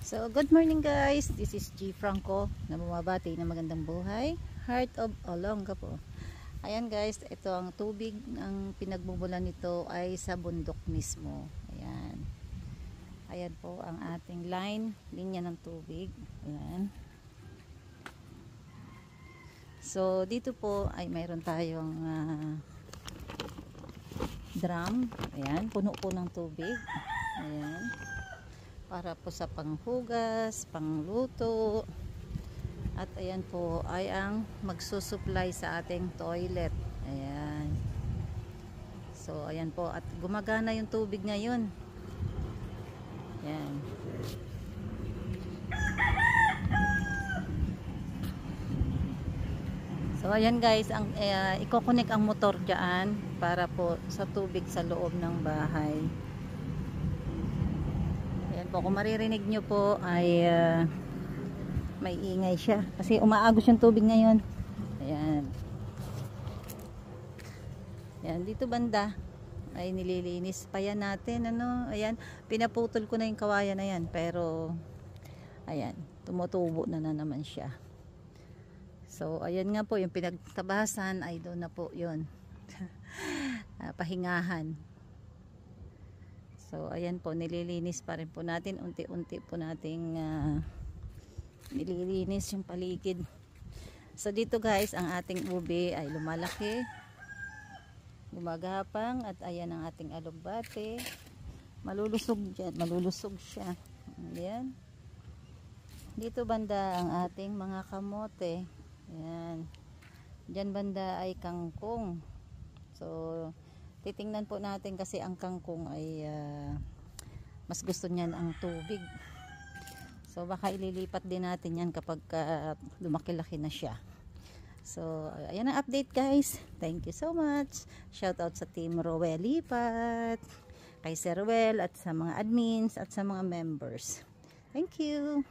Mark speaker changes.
Speaker 1: So, good morning guys. This is G. Franco na bumabati na magandang buhay. Heart of Olonga po. Ayan guys, ito ang tubig. Ang pinagmumulan nito ay sa bundok mismo. Ayan. Ayan po ang ating line, linya ng tubig. Ayan. So, dito po ay mayroon tayong drum. Ayan, puno po ng tubig. Ayan. Para po sa panghugas, pangluto. At ayan po ay ang magsusupply sa ating toilet. Ayan. So ayan po, at gumagana yung tubig ngayon. Ayan. So ayan guys, ang iko-connect ang motor diyan para po sa tubig sa loob ng bahay. Ayan po, kung maririnig nyo po ay may ingay siya kasi umaagos yung tubig ngayon. Ayan. Ayan, dito banda ay nililinis pa yan natin. Ano? Ayan, pinaputol ko na yung kawayan na yan, pero ayan, tumutubo na naman siya. So ayan nga po, yung pinagtabasan ay doon na po yun. Pahingahan. So ayan po, nililinis pa rin po natin, unti-unti po nating nililinis yung paligid. So dito guys, ang ating ube ay lumalaki, gumagapang, at ayan ang ating alugbate. Malulusog dyan, malulusog siya. Ayan. Dito banda ang ating mga kamote. Ayan. Dyan banda ay kangkong. So titingnan po natin kasi ang kangkong ay mas gusto niyan ang tubig. So baka ililipat din natin yan kapag lumaki-laki na siya. So ayan ang update guys. Thank you so much. Shout out sa team Rowel Lipat, kay Sir Rowel, at sa mga admins at sa mga members. Thank you.